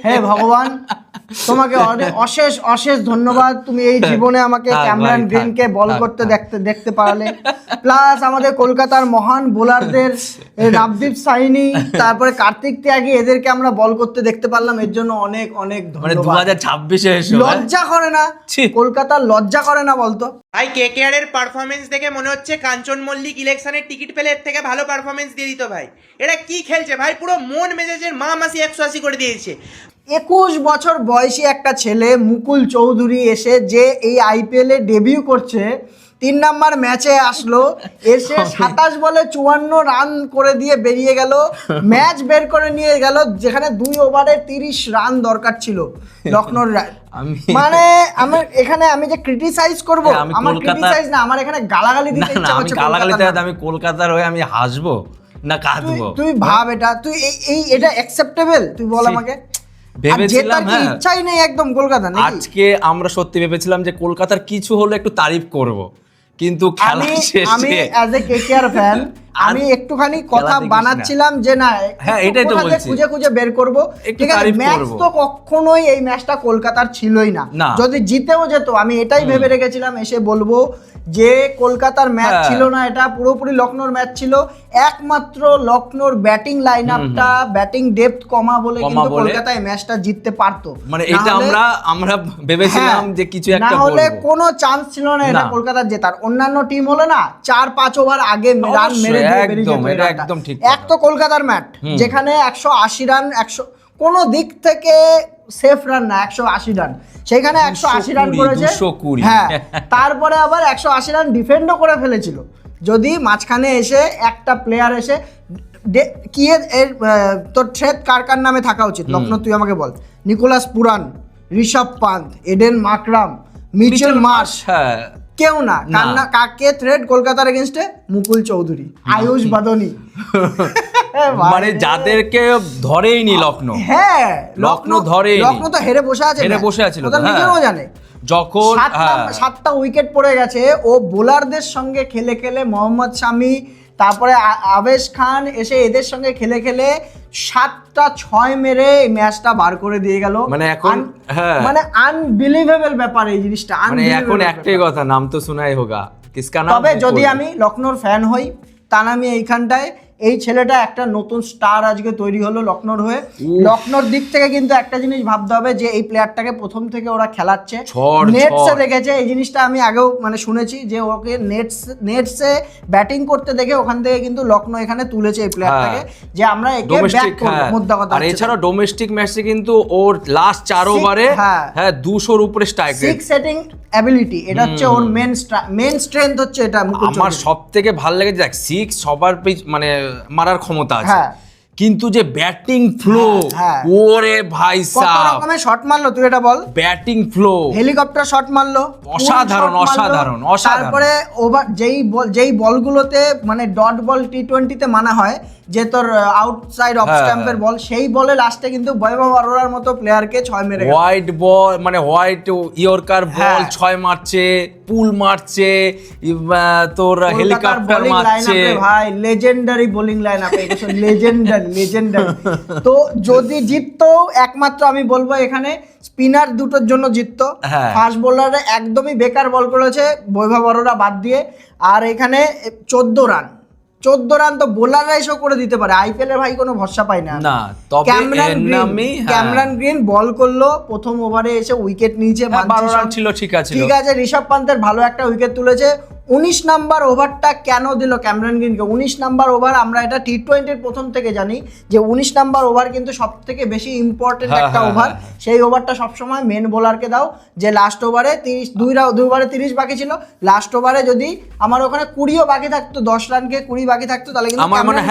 হে ভগবান, তোমাকে অশেষ অশেষ ধন্যবাদ। তুমি এই জীবনে আমাকে ক্যামেরন গ্রিনকে বল করতে দেখতে পারলে, প্লাস আমাদের কলকাতার মহান বোলারদের নবদীপ সাইনি, তারপরে কার্তিক ত্যাগী, এদেরকে আমরা বল করতে দেখতে পারলাম। এর জন্য অনেক অনেক মানে ধন্যবাদ। 2026-এ এসো লজ্জা করে না? কলকাতার লজ্জা করে না বলতো? ভাই কেকেআর এর পারফরমেন্স দেখে মনে হচ্ছে কাঞ্চন মল্লিক ইলেকশনের টিকিট পেলে এর থেকে ভালো পারফরমেন্স দিয়ে দিত ভাই। এরা কি খেলছে ভাই, পুরো মন মেজাজের মা মাসি 180 করে দিয়েছে। 21 বছর বয়সী একটা ছেলে মুকুল চৌধুরী এসে যে এই আইপিএলে ডেবিউ করছে, 3 নাম্বার ম্যাচে আসলো, এসে 27 বলে 54 রান করে দিয়ে বেরিয়ে গেল, ম্যাচ বের করে নিয়ে গেল, যেখানে 2 ওভারে 30 রান দরকার ছিল লখনৌর। মানে আমার এখানে আমি যে ক্রিটিসাইজ করব, আমার ক্রিটিসাইজ না, আমার এখানে গালাগালি দিতে ইচ্ছা করছে। আমি কলকাতার হয়ে আমি হাসবো না কাঁদবো? তুই ভাব, এটা তুই এটা অ্যাকসেপ্টেবল? তুই বল আমাকে। ভেবেছিলাম ইচ্ছাই নেই একদম কলকাতা। আজকে আমরা সত্যি ভেবেছিলাম যে কলকাতার কিছু হলে একটু তারিফ করব, কিন্তু খেলা শেষে আমি অ্যাজ এ কেকেআর ফ্যান আমি একটুখানি কথা বানাচ্ছিলাম যে না, হ্যাঁ এটাই তো বলছি, খুঁজে খুঁজে বের করব। ঠিক আছে, ম্যাচ তো কখনোই এই ম্যাচটা কলকাতার ছিলই না। যদি জিতেও যেত আমি এটাই ভেবে রেখেছিলাম এসে বলবো যে কলকাতার ম্যাচ ছিল না, এটা পুরোপুরি লখনৌর ম্যাচ ছিল। একমাত্র লখনৌর ব্যাটিং লাইন আপটা, ব্যাটিং ডেপথ কমা বলে কিন্তু কলকাতায় ম্যাচটা জিততে পারতো। মানে এটা আমরা ভেবেছিলাম যে কিছু একটা না হলে কোনো চান্স ছিল না এটা কলকাতার জেতার। অন্যান্য টিম হলো না 4-5 ওভার আগে রান মেরে দিয়ে বেরিয়ে যেত। একদম ঠিক। এক তো কলকাতার ম্যাচ যেখানে 180 রান, 100 কোনো দিক থেকে সেফ রান না, 180 রান, সেখানে 180 রান করেছে। হ্যাঁ, তারপরে আবার 180 রান ডিফেন্ডও করে ফেলেছিল। যদি মাঝখানে এসে একটা প্লেয়ার এসে কি এর তোর থ্রেট কার নামে থাকা উচিত লখনৌ, তুই আমাকে বল। Nicholas Pooran, Rishabh Pant, Aiden Markram, Mitchell Marsh, কেউ না। কাকে থ্রেট কলকাতার এগেইনস্টে? মুকুল চৌধুরী, আয়ুষ বাদনী, মানে যাদেরকে ধরেই নি লখনৌ। হ্যাঁ, লখনৌ ধরেই নি। লখনৌ তো হেরে বসে আছে, ওটা নিজেও জানে। যখন 7টা উইকেট পড়ে গেছে, ও বোলারদের সঙ্গে খেলে খেলে, মোহাম্মদ শামি, তারপরে আবেশ খান এসে এদের সঙ্গে খেলে খেলে 7টা 6 মেরে এই ম্যাচটা বার করে দিয়ে গেল। মানে এখন মানে আনবিলিভেবল ব্যাপার এই জিনিসটা। মানে এখন একটাই কথা, নাম তো শোনাই হোগা, কিসকা নাম। তবে যদি আমি লখনৌর ফ্যান হই, তাহলে আমি এইখানটায় এই ছেলেটা একটা নতুন স্টার আজকে তৈরি হলো লখনৌর হয়ে। লখনৌর দিক থেকে কিন্তু একটা জিনিস ভাবতে হবে যে এই প্লেয়ারটাকে প্রথম থেকে ওরা খেলাচ্ছে, নেটসে দেখেছে। এই জিনিসটা আমি আগেও মানে শুনেছি যে ওকে নেটসে ব্যাটিং করতে দেখে ওখান থেকে কিন্তু লখনৌ এখানে তুলেছে এই প্লেয়ারটাকে, যে আমরা একে ব্যাক করব, মোদ্দা কথা। আর এছাড়া ডোমেস্টিক ম্যাচে কিন্তু ওর লাস্ট 4 ওভারে 200-র উপরে স্ট্রাইক রেট, 6 সেটিং অ্যাবিলিটি, এটা হচ্ছে ওর মেন স্ট্রেংথ হচ্ছে এটা। আমার সবথেকে ভালো লাগে দেখ 6 সবার মানে মারার ক্ষমতা আছে, কিন্তু যে ব্যাটিং ফ্লো, ওরে ভাই সাহেব, কত রকমের শট মারলো তুই এটা বল। ব্যাটিং ফ্লো, হেলিকপ্টার শট মারলো, অসাধারণ অসাধারণ অসাধারণ। তারপরে ওভার যেই বলগুলোতে মানে ডট বল টি20তে মানা হয় যে তোর আউটসাইড অফ স্ট্যাম্পের বল, সেই বলে লাস্টে কিন্তু বৈভব অরোরার মতো প্লেয়ারকে 6 মেরে গেল। হোয়াইট বল মানে হোয়াইট ইয়র্কার বল 6 মারছে, পুল মারছে, তোর হেলিকপ্টার মারছে। ভাই লেজেন্ডারি বোলিং লাইন আপ, এটা লেজেন্ডারি। তো যদি জিততো, একমাত্র আমি বলবো এখানে স্পিনার দুটোর জন্য জিততো। ফাস্ট বোলাররা একদমই বেকার বল করেছে বৈভব অরোরা বাদ দিয়ে। আর এখানে 14 রান তো বোলাররা এসব করে দিতে পারে। আইপিএল এর ভাই কোনো ভরসা পাই না। ক্যামেরন গ্রিন বল করলো, প্রথম ওভারে এসে উইকেট নিয়েছে, 12 রান ছিল, ঠিক আছে। ঋষভ পান্তের ভালো একটা উইকেট তুলেছে। 19 নাম্বার ওভারটা কেন দিল ক্যামেরন গ্রিনকে? 19 নাম্বার ওভার আমরা এটা টি20-র প্রথম থেকে জানি যে 19 নাম্বার ওভার কিন্তু সব থেকে বেশি ইম্পর্টেন্ট একটা ওভার। সেই ওভারটা সবসময় মেন বোলারকে দাও, যে লাস্ট ওভারে 2 ওভারে 30 বাকি ছিল, লাস্ট ওভারে যদি আমার ওখানে 20ও বাকি থাকতো, 10 রানকে 20 বাকি থাকতো, তাহলে কিন্তু আমার মনে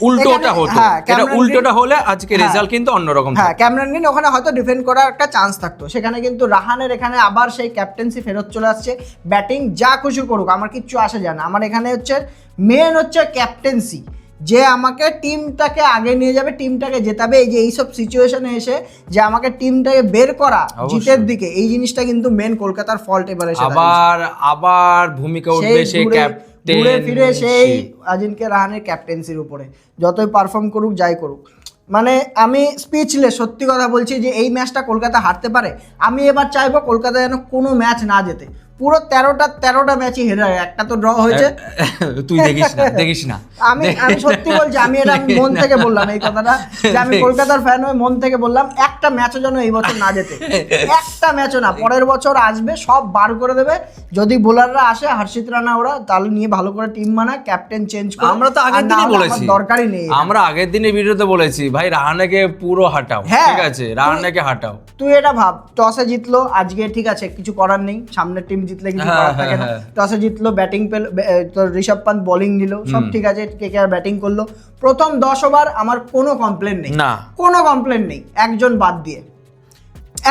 উল্টোটা হতো। এটা উল্টোটা হলে আজকে রেজাল্ট কিন্তু অন্যরকম। ক্যামেরন গ্রিন ওখানে হয়তো ডিফেন্ড করার একটা চান্স থাকতো। সেখানে কিন্তু রাহানের এখানে আবার সেই ক্যাপ্টেন্সি ফেরত চলে আসছে। ব্যাটিং যা খুশি করুক, আমার কিচ্ছু আসে যায় না। আমার এখানে মেন হচ্ছে ক্যাপ্টেন্সি, যে আমাকে টিমটাকে আগে নিয়ে যাবে, টিমটাকে জেতাবে। এই যে এইসব সিচুয়েশনে এসে যে আমাকে টিমটাকে বের করা জিতের দিকে, এই জিনিসটা কিন্তু মেন কলকাতার ফল্ট এবারে। আবার ভূমিকা উঠবে সেই ঘুরে ফিরে সেই আজিঙ্ক্য রাহানের ক্যাপ্টেন্সির উপরে, যতই পারফর্ম করুক যাই করুক। মানে আমি স্পিচলেস, সত্যি কথা বলছি যে এই ম্যাচটা কলকাতা হারতে পারে। আমি এবার চাইবো কলকাতা যেন কোনো ম্যাচ না জেতে, পুরো 13টা ম্যাচই হেরে যায়, একটা তো ড্র হয়েছে। তুই দেখিস না আমি সত্যি বলছি, আমি এটা মন থেকে বললাম এই কথাটা, যে আমি কলকাতার ফ্যান হয়ে মন থেকে বললাম একটা ম্যাচও যেন এই বছর না জেতে, একটা ম্যাচও না। পরের বছর আসবে, সব বার করে দেবে। যদি বোলাররা আসে হর্ষিত রানা ওরা, তাহলে নিয়ে ভালো করে টিম বানা, ক্যাপ্টেন চেঞ্জ করে। আমরা তো আগের দিনই বলেছি, দরকারই নেই। আমরা আগের দিনের ভিডিওতে বলেছি ভাই রাহানেকে পুরো হাঁটাও, ঠিক আছে, রাহানেকে হাঁটাও। তুই এটা ভাব, টসে জিতলো আজকে, ঠিক আছে, কিছু করার নেই, সামনের টিম জিতলে কিছু করার থাকে না। টসে জিতলো, ব্যাটিং পেল, তোর ঋষভ পান্ত বোলিং নিল, সব ঠিক আছে, কেকেআর ব্যাটিং করলো। প্রথম 10 ওভার আমার কোনো কমপ্লেন নেই, কোনো কমপ্লেন নেই, একজন বাদ দিয়ে,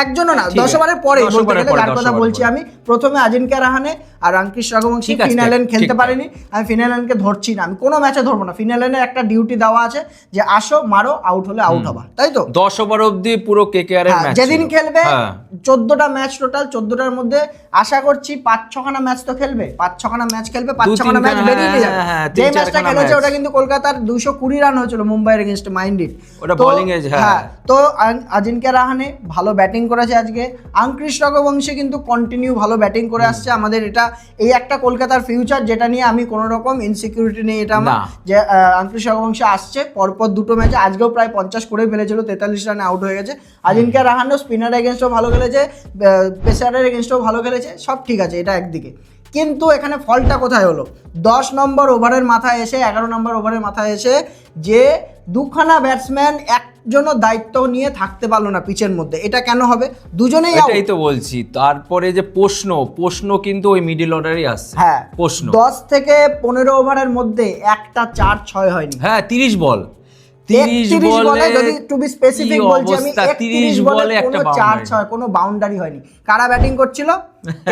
একজনও না, 10 ওভারের পরে বলতে গেলে যার কথা বলছি আমি। প্রথমে আজিঙ্ক্য রাহানে আর আঙ্কিশ রঘুবংশী ফিনালেন খেলতে পারেনি, আমি ফিনালেনকে ধরছি না, আমি কোনো ম্যাচে ধরবো না। ফিনালেনের একটা ডিউটি দেওয়া আছে যে আসো মারো, আউট হলে আউট হবা, তাই তো? 10 ওভার অবধি পুরো কেকেআর এর ম্যাচ, যেদিন খেলবে 14টা ম্যাচ টোটাল, 14টার মধ্যে আশা করছি 5-6খানা ম্যাচ তো খেলবে, 5-6খানা ম্যাচ খেলবে, 5-6খানা ম্যাচ বেরিয়ে যাবে। যে ম্যাচটা খেলেছে ওটা কিন্তু কলকাতার 220 রান হয়েছিল মুম্বাইয়ের এগেইনস্টে, মাইন্ড ইট, ওটা বোলিং এজ। হ্যাঁ, তো আজিঙ্ক্য রাহানে ভালো ব্যাটিং করেছে আজকে, আঙ্কিশ রঘুবংশী কিন্তু কন্টিনিউ ভালো ব্যাটিং করে আসছে। আমাদের এটা এই একটা কলকাতার ফিউচার, যেটা নিয়ে আমি কোনো রকম ইনসিকিউরিটি নেই এটা আমার, যে আঙ্কিশ রঘুবংশী আসছে পরপর 2টো ম্যাচে, আজকেও প্রায় 50 করে ফেলেছিল, 43 রানে আউট হয়ে গেছে। আজিঙ্ক্য রাহানেও স্পিনার এগেনস্টও ভালো খেলেছে, পেসারের এগেনস্টও ভালো খেলেছে, সব ঠিক আছে, এটা একদিকে। কিন্তু এখানে ফলটা কোথায় হলো? 10 নম্বর ওভারের মাথায় এসে, 11 নম্বর ওভারের মাথায় এসে যে দুখানা ব্যাটসম্যান একজনও দায়িত্ব নিয়ে থাকতে পারলো না পিচের মধ্যে, এটা কেন হবে? দুজনেই আউট। এটাই তো বলছি। তারপরে যে প্রশ্ন কিন্তু ওই মিডল অর্ডারই আসছে। হ্যাঁ, প্রশ্ন 10 থেকে 15 ওভারের মধ্যে একটা 4-6 হয়নি। হ্যাঁ, 30 বল, 30 বলে, যদি টু বি স্পেসিফিক বলছি আমি, 31 বলে একটা 4-6 কোনো বাউন্ডারি হয়নি। কারা ব্যাটিং করছিল?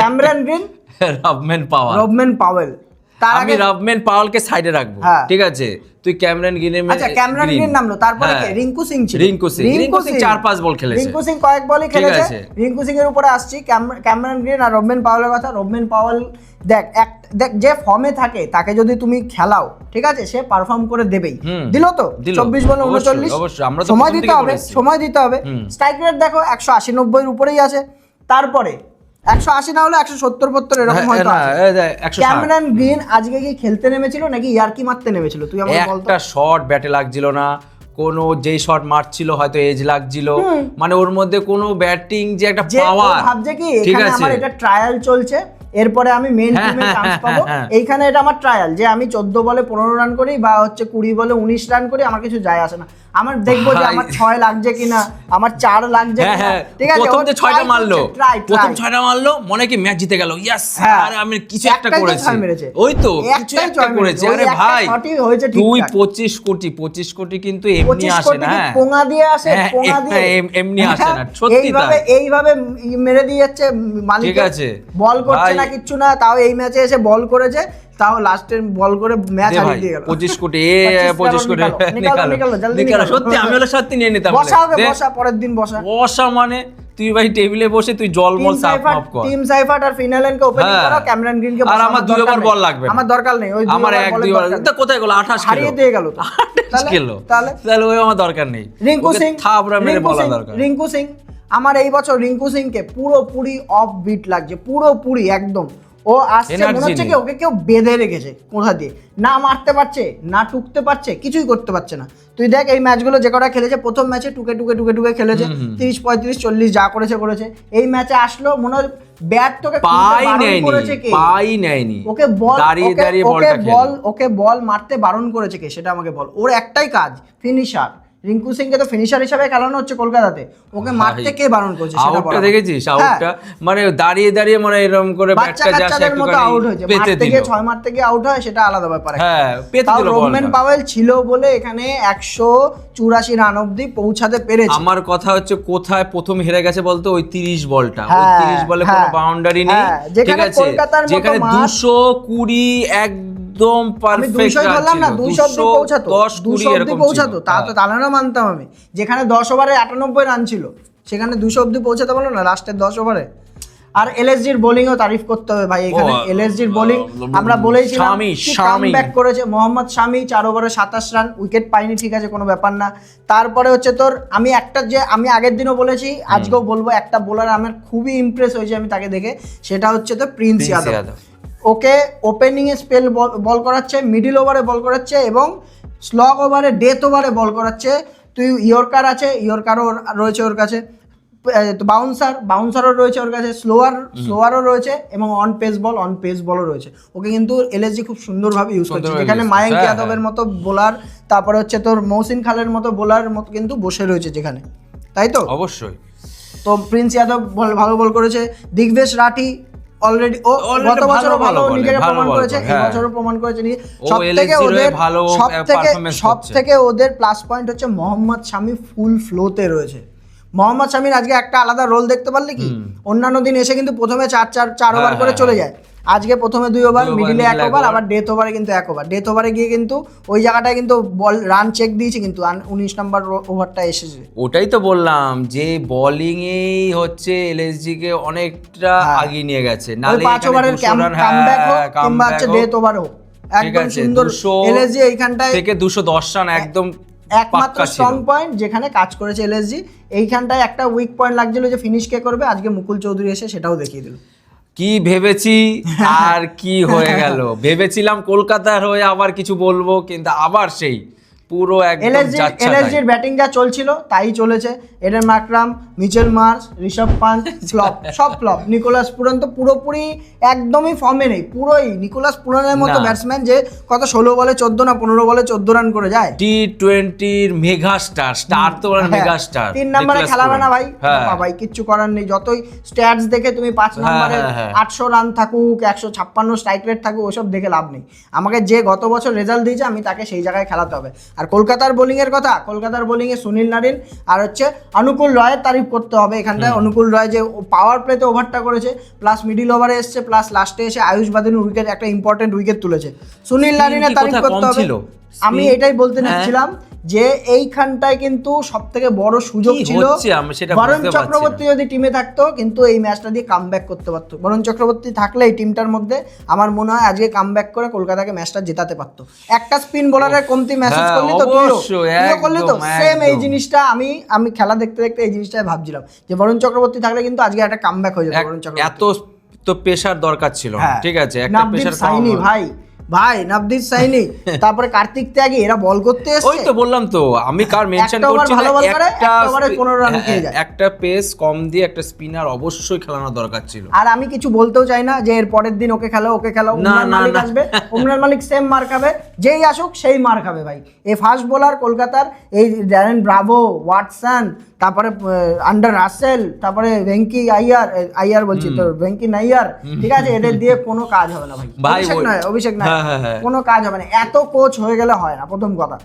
Cameron green, Rovman Powell. আমি রবম্যান পাওয়েলকে সাইডে রাখবো, ঠিক আছে, তুই ক্যামেরন গ্রিনের, আচ্ছা ক্যামেরন গ্রিন নামলো, তারপরে কে? রিঙ্কু সিং ছিল। রিঙ্কু সিং 4-5 বল খেলেছে, রিঙ্কু সিং কয়েক বলই খেলেছে। রিঙ্কু সিং এর উপরে আসছি, ক্যামেরন গ্রিন আর রবম্যান পাওয়েলের কথা। রবম্যান পাওয়েল দেখ যে ফর্মে থাকে তাকে যদি তুমি খেলাও, ঠিক আছে, সে পারফর্ম করে দেবেই। দিল তো 24 বলে 39, সময় দিতে হবে। স্ট্রাইক রেট দেখো 180-90 এর উপরেই আছে। তারপরে 180 না হলে 170-72 এরকম হয়তো আছে। ক্যামেরন গ্রিন আজকে কি খেলতে নেমেছিল নাকি ইয়ার্কি মারতে নেমেছিল? তুই আমাকে বল। একটা শট ব্যাটে লাগছিল না, কোনো যেই শট মারছিল হয়তো এজ লাগছিল, মানে ওর মধ্যে কোনো ব্যাটিং যে একটা পাওয়ার, ভাবছে কি এখানে আমার এটা ট্রায়াল চলছে, এরপরে আমি মেন টিমে চান্স পাবো। এইখানে এটা আমার ট্রায়াল, যে আমি 14 বলে 15 রান করি বা হচ্ছে 20 বলে 19 রান করি, আমার কিছু যায় আসে না। আমার দেখবো যে আমার 6 লাগছে কিনা, আমার 4 লাগছে কিনা, ঠিক আছে। প্রথম যে 6টা মারলো মনে কি ম্যাচ জিতে গেল, ইয়েস, আরে আমি কিছু একটা করেছি, ওই তো কিছু একটা করেছি। আরে ভাই তুই 25 কোটি কিন্তু এমনি আসে না, পোঙা দিয়ে আসে, পোঙা দিয়ে এমনি আসে না, সত্যি তাই। এইভাবে মেরে দিয়ে যাচ্ছে মালিক, ঠিক আছে, বল করছে না কিচ্ছু না, তাও এই ম্যাচে এসে বল করেছে, তাও লাস্টের বল করে ম্যাচ হারিয়ে দিয়ে গেল। 25 কোটি নিকালো, সত্যি আমি হলে সত্যি নিয়ে নিতাম। বসা পরের দিন বসা মানে তুই ভাই টেবিলে বসে তুই জলমল সাফ মাফ কর। টিম সাইফার্ট আর ফিনালেনকে ওপেনিং করো, ক্যামেরন গ্রিনকে আর আমার 2 ওভার বল লাগবে, আমার দরকার নেই, ওই আমার 1-2 ওভার তা কোথায় গেল? 28 হারিয়ে দিয়ে গেল তো, তাহলে ওই আমার দরকার নেই। রিঙ্কু সিং, থাবড়া মেরে বলা দরকার। রিঙ্কু সিং আমার এই বছর রিঙ্কু সিংকে পুরোপুরি অফ বিট লাগছে, পুরোপুরি একদম। ও আসছে মনে হচ্ছে কি ওকে কেউ বেঁধে রেখেছে কোথা দিয়ে, না মারতে পারছে না টুকতে পারছে, কিছুই করতে পারছে না। তুই দেখ এই ম্যাচগুলো যে কটা খেলেছে, প্রথম ম্যাচে টুকে খেলেছে, 30-35-40 যা করেছে। এই ম্যাচে আসলো মনে হয় ব্যাট তোকে পাই নেয়নি, ওকে বল মারতে বারণ করেছে কে, সেটা আমাকে বল। ওর একটাই কাজ ফিনিশার। রিঙ্কু সিংকে তো ফিনিশার হিসেবে খেলানো হচ্ছে কলকাতাতে, ওকে মারতে কে বারণ করছে সেটা বল। আউটটা দেখেছিস? আউটটা মানে দাঁড়িয়ে মানে এরকম করে ব্যাটটা জাস্ট একটুখানি আউট হয়েছে, মারতে গিয়ে 6 মারতে গিয়ে আউট হয়, সেটা আলাদা ব্যাপার। হ্যাঁ, পেতে দিল বল। রবম্যান পাওয়েল ছিল বলে এখানে 184 রান অবধি পৌঁছাতে পেরেছে। আমার কথা হচ্ছে কোথায় প্রথম হেরে গেছে বলতো? ওই 30 বলটা, ওই 30 বলে কোনো বাউন্ডারি নেই, ঠিক আছে, যেখানে 220 একদম পারফেক্ট বললাম না, 200 অবধি পৌঁছাতো, তা তো তাহলে মানতাম আমি। যেখানে 10 ওভারে 98 রান ছিল, সেখানে 200 অবধি পৌঁছাতে পারলো না লাস্টের 10 ওভারে। আর এলএসজির বোলিংও তারিফ করতে হবে ভাই এখানে। এলএসজির বোলিং আমরা বলেছিলাম কামব্যাক করেছে মোহাম্মদ শামি, 4 ওভারে 27 রান, উইকেট পাইনি ঠিক আছে কোনো ব্যাপার না। তারপরে হচ্ছে তোর আমি আগের দিনও বলেছি আজকেও বলবো, একটা বোলার আমার খুবই ইমপ্রেস হয়েছে আমি তাকে দেখে, সেটা হচ্ছে তো প্রিন্স ইয়াদব। ওকে ওপেনিং এ স্পেল বল করাচ্ছে, মিডল ওভারে বল করাচ্ছে এবং স্লগ ওভারে ডেথ ওভারে বল করাচ্ছে। তুই ইয়র্কার আছে, ইয়র্কারও রয়েছে ওর কাছে, বাউন্সারও রয়েছে ওর কাছে, স্লোয়ারও রয়েছে এবং অন পেস বলও রয়েছে। ওকে কিন্তু এলএসজি খুব সুন্দরভাবে ইউজ করছে, যেখানে মায়াঙ্ক যাদবের মতো বোলার, তারপরে হচ্ছে তোর মহসিন খালের মতো বোলার মতো কিন্তু বসে রয়েছে যেখানে, তাই তো অবশ্যই। তো প্রিন্স যাদব ভালো বল করেছে, দিগ্বেশ রাঠি অলরেডি গত বছরও ভালো নিজেকে প্রমাণ করেছে, এই বছরও প্রমাণ করেছে নিজে। সবথেকে ওদের প্লাস পয়েন্ট হচ্ছে মোহাম্মদ শামি ফুল ফ্লোতে রয়েছে। মোহাম্মদ শামির আজকে একটা আলাদা রোল দেখতে পারলি কি, অন্যান্য দিন এসে কিন্তু প্রথমে 4 ওভার করে চলে যায়, আজকে প্রথমে 2 ওভার, মিডিলে 1 ওভার, আবার ডেথ ওভারে কিন্তু 1 ওভার। ডেথ ওভারে গিয়ে কিন্তু ওই জায়গাটায় কিন্তু বল রান চেক দিয়েছে, কিন্তু 19 নাম্বার ওভারটা এসেছে। ওটাই তো বললাম যে বোলিং এই হচ্ছে এলএসজি কে অনেকটা আগিয়ে নিয়ে গেছে, নালে 5 ওভারের কামব্যাক হোক কিংবা হচ্ছে ডেথ ওভার হোক, একদম সুন্দর এলএসজি এইখানটায় থেকে 210 রান একদম একমাত্র স্ট্রং পয়েন্ট যেখানে কাজ করেছে এলএসজি। এইখানটায় একটা উইক পয়েন্ট লাগছিল যে ফিনিশ কে করবে, আজকে মুকুল চৌধুরী এসে সেটাও দেখিয়ে দিল। কি ভেবেছি আর কি হয়ে গেল, ভেবেছিলাম কলকাতার হয়ে আবার কিছু বলবো, কিন্তু আবার সেই পুরো একদম যাচ্ছে। এলএসজির ব্যাটিং যা চলছিল তাই চলেছে, Aiden Markram, Mitchell Marsh, Rishabh Pant সব ফ্লপ। নিকোলাস পুরান তো পুরোপুরি একদমই ফর্মে নেই, পুরোই নিকোলাস পুরানের মতো ব্যাটসম্যান যে কত 16 বলে 14 না 15 বলে 14 রান করে যায়। টি20 মেগা স্টার তো বলেন মেগা স্টার, 3 নম্বরে খেলাবে না ভাই, ভাই কিচ্ছু করার নেই। যতই স্ট্যাটস দেখে তুমি 5 নম্বরে 800 রান থাকুক, 156 স্ট্রাইক রেট থাকুক, ওসব দেখে লাভ নেই। আমাকে যে গত বছর রেজাল্ট দিয়েছে আমি তাকে সেই জায়গায় খেলাতে হবে। আর কলকাতার বোলিং এর কথা, কলকাতার বোলিং এ সুনীল নারিন আর হচ্ছে অনুকূল রয়ের তারিফ করতে হবে এখানটায়। অনুকূল রয় যে পাওয়ার প্লেতে ওভারটা করেছে, প্লাস মিডিল ওভারে এসছে, প্লাস লাস্টে এসে আয়ুষ বাদিনীর উইকেট, একটা ইম্পর্টেন্ট উইকেট তুলেছে। সুনীল নারিনের তারিফ করতে হবে। আমি এটাই বলতে নিচ্ছিলাম যে এইখানটায় কিন্তু সব থেকে বড় সুযোগ ছিল বরুণ চক্রবর্তী যদি টিমে থাকতো, কিন্তু এই ম্যাচটা দিয়ে কামব্যাক করতে পারতো। বরুণ চক্রবর্তী থাকলে এই টিমটার মধ্যে আমার মনে হয় আজকে কামব্যাক করে কলকাতাকে ম্যাচটা জেতাতে পারতো। একটা স্পিন বোলারের কমতি মেসেজ করলি তো, তুইও করলি তো সেম এই জিনিসটা। আমি খেলা দেখতে দেখতে এই জিনিসটাই ভাবছিলাম যে বরুণ চক্রবর্তী থাকলে কিন্তু আজকে একটা কামব্যাক হয়ে যেত বরুণ চক্রবর্তী। এত তো প্রেসার দরকার ছিল, ঠিক আছে, একটা প্রেসার সাইনি ভাই নবদীপ সাইনি, তারপরে কার্তিক ত্যাগী, এরা বল করতে এসেছে। ওই তো বললাম তো, আমি কার মেনশন করছি না, একটা পেস কম দিয়ে একটা স্পিনার অবশ্যই খেলানো দরকার ছিল। আর আমি কিছু বলতেও চাই না যে এর পরের দিন ওকে খেলো উমরান মালিক আসবে, উমরান মালিক সেম মার খাবে, যেই আসুক সেই মার খাবে ভাই। এই ফাস্ট বোলার কলকাতার এই ড্যারেন ব্রাভো, ওয়াটসন, তারপরে আন্ডার রাসেল, তারপরে ভেঙ্কি আইয়ার বলছি তো ভেঙ্কি নাইয়ার, ঠিক আছে, এদের দিয়ে কোনো কাজ হবে না ভাই। অভিষেক নয় কোনো কাজ হবে না, এত কোচ হয়ে গেলে হয় না। প্রথম কথা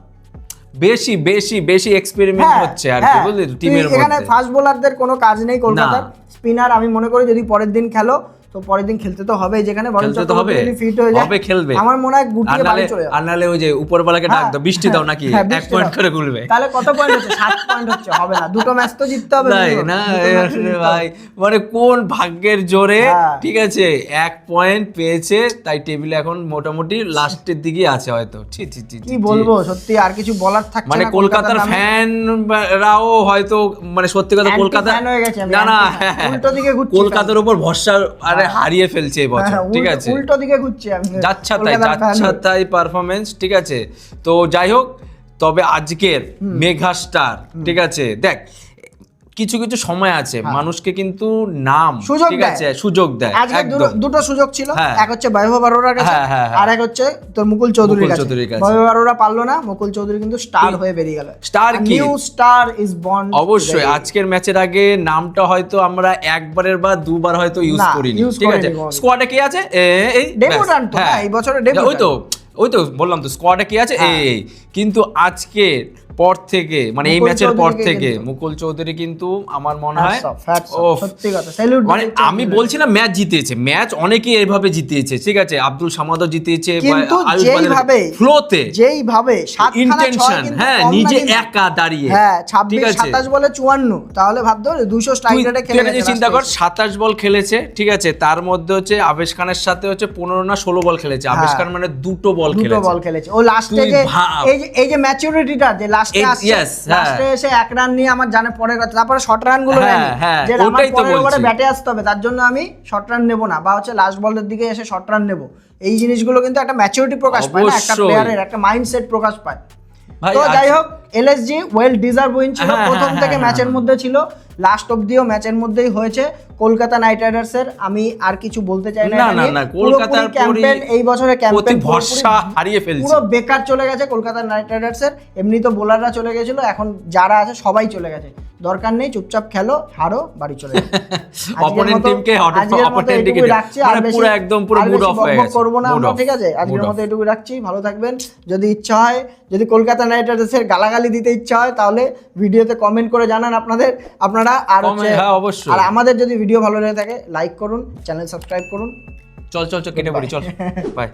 বেশি এক্সপেরিমেন্ট হচ্ছে আর কি, বুঝলি টিমের মধ্যে। এখানে ফাস্ট বোলারদের কোনো কাজ নেই কলকাতার। স্পিনার আমি মনে করি যদি পরের দিন খেলো তো পরের দিন খেলতে তো হবে, যেখানে বরং যদি ফিট হয়ে যায় খেলবে আমার মনে হয় গুটিয়ে বাড়ি চলে যাবে। আর নালে ওই যে উপরওয়ালাকে ডাক দাও, বৃষ্টি দাও নাকি 1 পয়েন্ট করে গুলবে, তাহলে কত পয়েন্ট হচ্ছে? 7 পয়েন্ট হচ্ছে, হবে না, দুটো ম্যাচ তো জিততে হবে না ভাই। মানে কোন ভাগ্যের জোরে, ঠিক আছে, 1 পয়েন্ট পেয়েছে, তাই টেবিলে এখন মোটামুটি লাস্টের দিকে আছে হয়তো। কি বলবো, সত্যি আর কিছু বলার থাকছে না। মানে কলকাতার ফ্যানরাও হয়তো মানে সত্যি কথা কলকাতা না উল্টো দিকে ঘুরছে, কলকাতার উপর ভরসা আরে হারিয়ে ফেলছে এই বছর, ঠিক আছে, উল্টো দিকে ঘুরছে আমি, যাচ্ছা তাই পারফরমেন্স, ঠিক আছে। তো যাই হোক, তবে আজকের মেগা স্টার, ঠিক আছে, দেখ কিছু কিছু সময় আছে মানুষকে কিন্তু নাম, ঠিক আছে, সুযোগ দেয়। আজকে দুটো সুযোগ ছিল, এক হচ্ছে বৈভব অরোরার কাছে আর এক হচ্ছে তোর মুকুল চৌধুরীর কাছে। বৈভব অরোরা পারলো না, মুকুল চৌধুরী কিন্তু স্টার হয়ে বেরিয়ে গেল। স্টার কি, নিউ স্টার ইজ বর্ন। অবশ্যই আজকের ম্যাচের আগে নামটা হয়তো আমরা একবারের বা দুবার হয়তো ইউজ করিনি, ঠিক আছে। স্কোয়াডে কে আছে? এই ডেবিউট্যান্ট, এই বছরে ডেবিউট্যান্ট, ওই তো বললাম তো স্কোয়াডে কি আছে এই, কিন্তু আজকে পর থেকে মানে এই মুকুল ম্যাচের পর চৌধুরীকে থেকে কিন্তু। মুকুল চৌধুরী কিন্তু আমার মনে হয় Hats off, সত্যি কথা স্যালুট। মানে আমি বলছি না ম্যাচ জিতেছে, ম্যাচ অনেকেই এভাবে জিতিয়েছে, ঠিক আছে, আব্দুল সামাদও জিতিয়েছে, কিন্তু যেইভাবে ফ্লোতে যেইভাবে ইন্টেনশন, হ্যাঁ নিজে একা দাঁড়িয়ে, হ্যাঁ ঠিক 26 আছে 27 বলে 54, তাহলে ভাবতে হবে 200 স্ট্রাইক রেটে তুই খেলে একটা জিনিস চিন্তা কর, 27 বল খেলেছে, ঠিক আছে, তার মধ্যে হচ্ছে আবেশ খানের সাথে হচ্ছে 15 না 16 বল খেলেছে, আবেশ খান মানে দুটো বল খেলেছে। ও লাস্টে তুই যে ভাব। এই যে ম্যাচুরিটিটা যে লাস্টে আসছে, yes, লাস্টে এসে এক রান নিয়ে আমার জানে পরের কথা, তারপরে শর্ট রান গুলো হ্যাঁ, নেয়নি, হ্যাঁ, যে আমার ওটাই তো পরের ওভারে বলছি। ব্যাটে আসতে হবে, তার জন্য আমি শর্ট রান নেব না, বা হচ্ছে লাস্ট বলের দিকে এসে শর্ট রান নেব। এই জিনিসগুলো কিন্তু একটা ম্যাচুরিটি প্রকাশ পায় না, একটা অবশ্যই। প্লেয়ারের একটা মাইন্ডসেট প্রকাশ পায়। ভাই, তো যাই হোক, এলএসজি ওয়েল ডিজার্ভ উইন ছিল, হ্যাঁ, প্রথম হ্যাঁ, থেকে হ্যাঁ, ম্যাচের মধ্যে ছিল, লাস্ট অবধিও ম্যাচের মধ্যেই হয়েছে। কলকাতা নাইট রাইডার্সের আমি আর কিছু বলতে চাই না, না, কলকাতার ক্যাম্পেইন এই বছরের প্রতি ক্যাম্পেইন ভরসা হারিয়ে ফেলছে। পুরো বেকার চলে গেছে কলকাতা নাইট রাইডার্সের। এমনি তো বোলাররা চলে গেছিল, এখন যারা আছে সবাই চলে গেছে, দরকার নেই, চুপচাপ খেলো, হারো, বাড়ি চলে যাও। অপোনেন্ট টিমকে অপোনেন্ট টিমকে মানে পুরো একদম পুরো মুড অফ হয়ে গেছে, করবো না আমরা, ঠিক আছে, আজকের মতো এটুকু রাখছি, ভালো থাকবেন। যদি ইচ্ছা হয়, যদি কলকাতা নাইট রাইডার্সের গালাগালি দিতে ইচ্ছা হয়, তাহলে ভিডিওতে কমেন্ট করে জানান আপনারা। আর হচ্ছে হ্যাঁ অবশ্যই, আর আমাদের যদি ভিডিও ভালো লেগে থাকে লাইক করুন, চ্যানেল সাবস্ক্রাইব করুন। চল কেটে পড়ি, চল বাই।